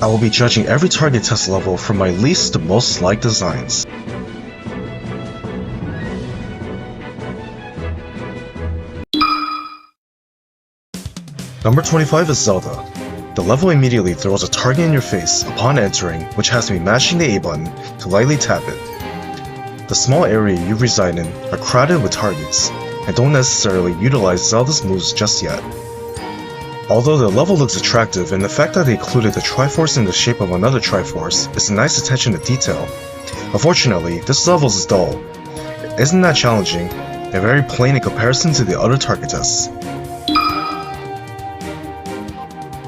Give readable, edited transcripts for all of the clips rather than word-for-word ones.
I will be judging every target test level from my least to most liked designs. Number 25 is Zelda. The level immediately throws a target in your face upon entering, which has me mashing the A button to lightly tap it. The small area you reside in are crowded with targets, and don't necessarily utilize Zelda's moves just yet. Although the level looks attractive, and the fact that they included the Triforce in the shape of another Triforce is a nice attention to detail, unfortunately, this level is dull. It isn't that challenging, and very plain in comparison to the other target tests.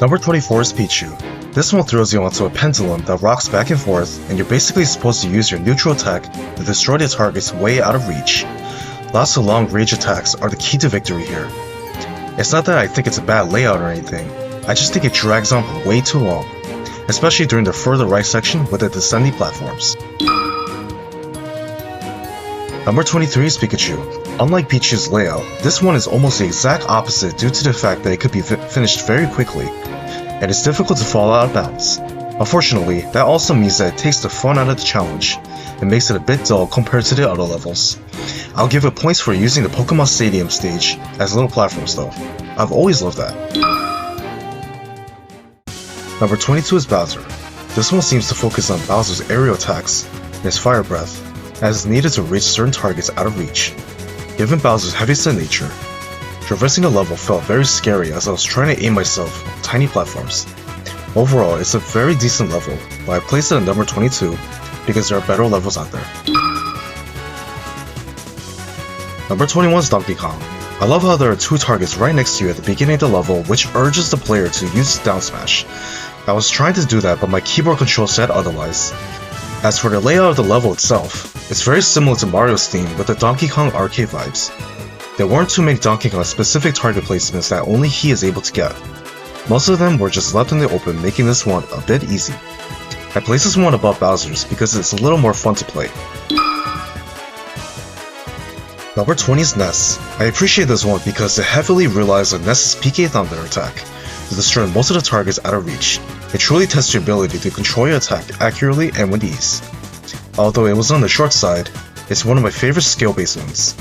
Number 24 is Pichu. This one throws you onto a pendulum that rocks back and forth, and you're basically supposed to use your neutral attack to destroy the targets way out of reach. Lots of long range attacks are the key to victory here. It's not that I think it's a bad layout or anything, I just think it drags on for way too long, especially during the further right section with the descending platforms. Number 23 is Pikachu. Unlike Pichu's layout, this one is almost the exact opposite due to the fact that it could be finished very quickly, and it's difficult to fall out of bounds. Unfortunately, that also means that it takes the fun out of the challenge, and makes it a bit dull compared to the other levels. I'll give it points for using the Pokemon Stadium stage as little platforms though. I've always loved that. Number 22 is Bowser. This one seems to focus on Bowser's aerial attacks and his fire breath, as is needed to reach certain targets out of reach. Given Bowser's heavyset nature, traversing the level felt very scary as I was trying to aim myself on tiny platforms. Overall, it's a very decent level, but I placed it at number 22 because there are better levels out there. Number 21 is Donkey Kong. I love how there are two targets right next to you at the beginning of the level, which urges the player to use down smash. I was trying to do that, but my keyboard control said otherwise. As for the layout of the level itself, it's very similar to Mario's theme with the Donkey Kong arcade vibes. There weren't too many Donkey Kong specific target placements that only he is able to get. Most of them were just left in the open, making this one a bit easy. I place this one above Bowser's because it's a little more fun to play. Number 20 is Ness. I appreciate this one because it heavily relies on Ness's PK Thunder attack to destroy most of the targets out of reach. It truly tests your ability to control your attack accurately and with ease. Although it was on the short side, it's one of my favorite skill-based ones.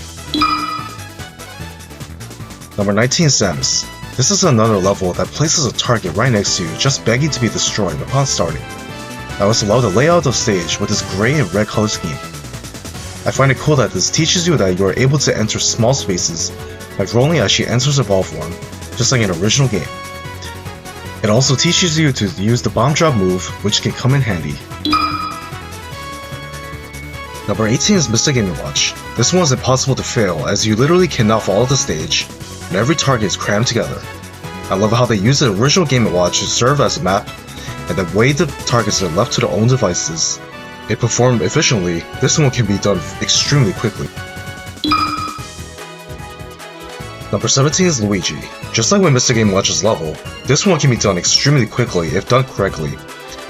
Number 19 is Samus. This is another level that places a target right next to you, just begging to be destroyed upon starting. I also love the layout of the stage with this gray and red color scheme. I find it cool that this teaches you that you are able to enter small spaces, like rolling as she enters a ball form, just like an original game. It also teaches you to use the bomb drop move, which can come in handy. Number 18 is Mr. Game & Watch. This one is impossible to fail as you literally cannot fall off the stage, and every target is crammed together. I love how they use the original Game & Watch to serve as a map, and the way the targets are left to their own devices. It performed efficiently, this one can be done extremely quickly. Number 17 is Luigi. Just like with Mr. Game & Watch's level, this one can be done extremely quickly if done correctly.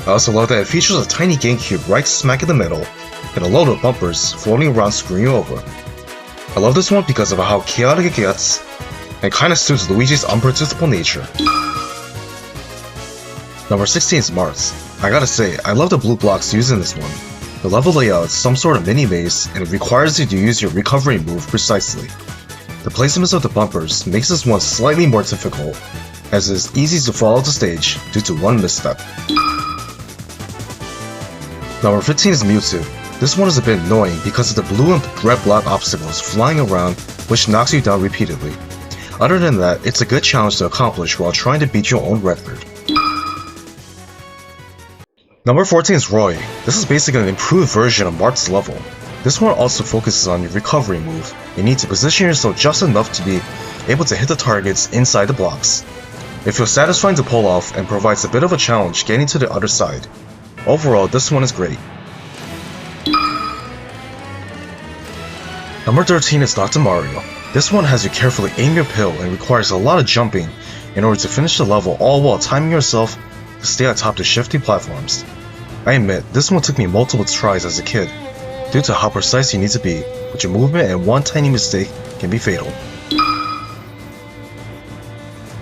I also love that it features a tiny GameCube right smack in the middle, and a load of bumpers floating around screwing you over. I love this one because of how chaotic it gets, and kinda suits Luigi's unpredictable nature. Number 16 is Mars. I gotta say, I love the blue blocks used in this one. The level layout is some sort of mini maze, and it requires you to use your recovery move precisely. The placements of the bumpers makes this one slightly more difficult, as it is easy to fall off the stage due to one misstep. Number 15 is Mewtwo. This one is a bit annoying because of the blue and red block obstacles flying around, which knocks you down repeatedly. Other than that, it's a good challenge to accomplish while trying to beat your own record. Number 14 is Roy. This is basically an improved version of Mark's level. This one also focuses on your recovery move. You need to position yourself just enough to be able to hit the targets inside the blocks. It feels satisfying to pull off and provides a bit of a challenge getting to the other side. Overall, this one is great. Number 13 is Dr. Mario. This one has you carefully aim your pill and requires a lot of jumping in order to finish the level, all while timing yourself to stay atop the shifting platforms. I admit, this one took me multiple tries as a kid, due to how precise you need to be, but your movement and one tiny mistake can be fatal.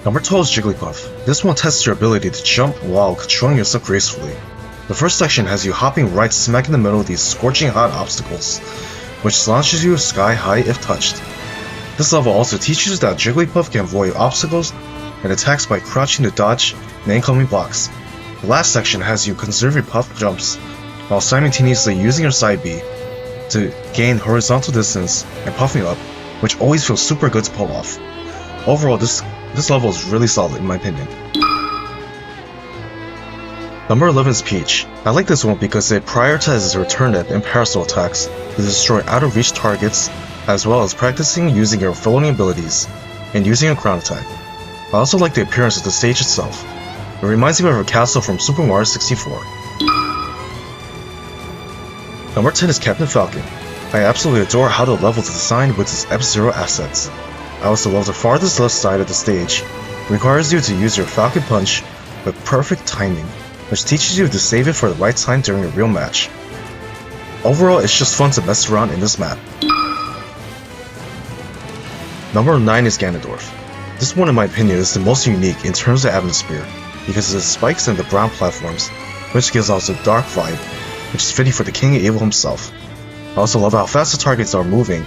Number 12 is Jigglypuff. This one tests your ability to jump while controlling yourself gracefully. The first section has you hopping right smack in the middle of these scorching hot obstacles, which launches you sky high if touched. This level also teaches you that Jigglypuff can avoid obstacles and attacks by crouching to dodge the incoming blocks. The last section has you conserve your puff jumps while simultaneously using your side B to gain horizontal distance and puffing up, which always feels super good to pull off. Overall, this level is really solid in my opinion. Number 11 is Peach. I like this one because it prioritizes return dip and parasol attacks to destroy out of reach targets, as well as practicing using your floating abilities and using a ground attack. I also like the appearance of the stage itself. It reminds me of a castle from Super Mario 64. Number 10 is Captain Falcon. I absolutely adore how the level is designed with its F-Zero assets. I also love the farthest left side of the stage. It requires you to use your Falcon Punch with perfect timing, which teaches you to save it for the right time during a real match. Overall, it's just fun to mess around in this map. Number 9 is Ganondorf. This one in my opinion is the most unique in terms of atmosphere, because of the spikes and the brown platforms, which gives off a dark vibe, which is fitting for the King of Evil himself. I also love how fast the targets are moving,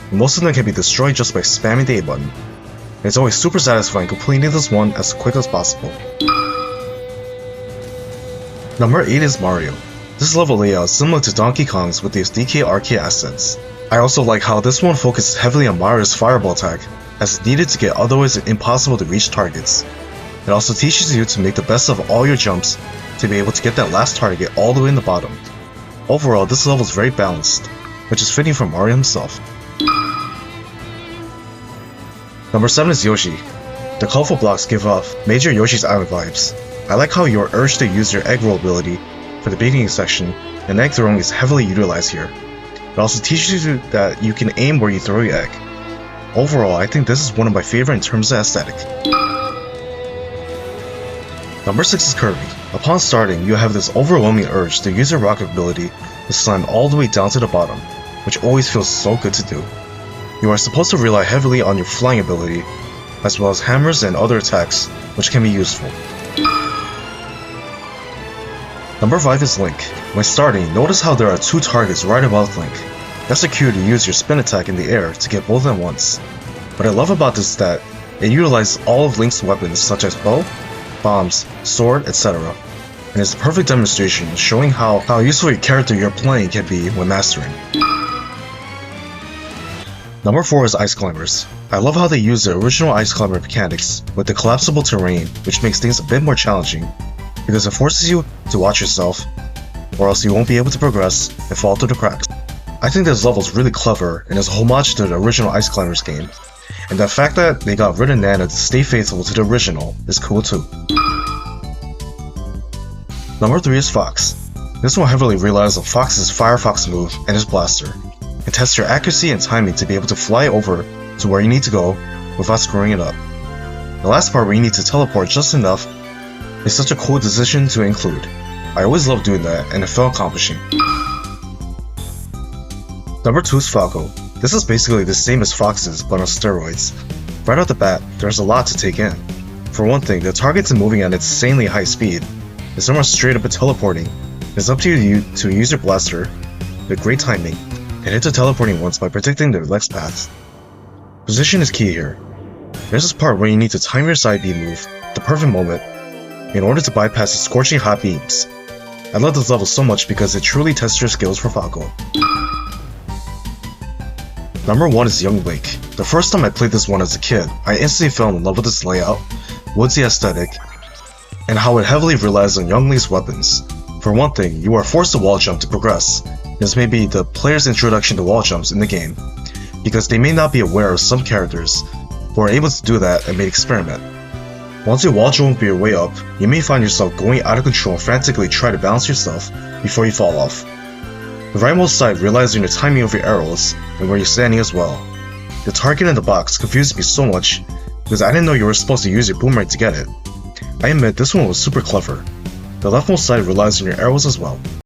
and most of them can be destroyed just by spamming the A button. It's always super satisfying completing this one as quick as possible. Number 8 is Mario. This level layout is similar to Donkey Kong's with its DK arcade assets. I also like how this one focuses heavily on Mario's fireball attack, as it's needed to get otherwise impossible to reach targets. It also teaches you to make the best of all your jumps to be able to get that last target all the way in the bottom. Overall, this level is very balanced, which is fitting for Mario himself. Number 7 is Yoshi. The colorful blocks give off major Yoshi's Island vibes. I like how you are urged to use your egg roll ability for the beginning section, and egg throwing is heavily utilized here. It also teaches you that you can aim where you throw your egg. Overall, I think this is one of my favorite in terms of aesthetic. Number 6 is Kirby. Upon starting, you have this overwhelming urge to use your rocket ability to slam all the way down to the bottom, which always feels so good to do. You are supposed to rely heavily on your flying ability, as well as hammers and other attacks, which can be useful. Number 5 is Link. When starting, notice how there are 2 targets right above Link. That's a cue to use your spin attack in the air to get both at once. What I love about this is that it utilizes all of Link's weapons such as bow, bombs, sword, etc. And it's a perfect demonstration showing how useful your character you're playing can be when mastering. Number 4 is Ice Climbers. I love how they use the original Ice Climber mechanics with the collapsible terrain, which makes things a bit more challenging, because it forces you to watch yourself, or else you won't be able to progress and fall through the cracks. I think this level is really clever and is a homage to the original Ice Climbers game, and the fact that they got rid of Nana to stay faithful to the original is cool too. Number 3 is Fox. This one heavily relies on Fox's Firefox move and his blaster, and tests your accuracy and timing to be able to fly over to where you need to go without screwing it up. The last part where you need to teleport just enough is such a cool decision to include. I always love doing that and it felt accomplishing. Number 2 is Falco. This is basically the same as Fox's but on steroids. Right off the bat, there's a lot to take in. For one thing, the targets are moving at insanely high speed, and some are straight up at teleporting. It's up to you to use your blaster with great timing and hit the teleporting ones by predicting their next paths. Position is key here. There's this part where you need to time your side B move at the perfect moment in order to bypass the scorching hot beams. I love this level so much because it truly tests your skills for Falco. Number 1 is Young Link. The first time I played this one as a kid, I instantly fell in love with its layout, woodsy aesthetic, and how it heavily relies on Young Link's weapons. For one thing, you are forced to wall jump to progress. This may be the player's introduction to wall jumps in the game, because they may not be aware of some characters who are able to do that and may experiment. Once you wall jump your way up, you may find yourself going out of control and frantically try to balance yourself before you fall off. The rightmost side relies on your timing of your arrows and where you're standing as well. The target in the box confused me so much because I didn't know you were supposed to use your boomerang to get it. I admit this one was super clever. The leftmost side relies on your arrows as well.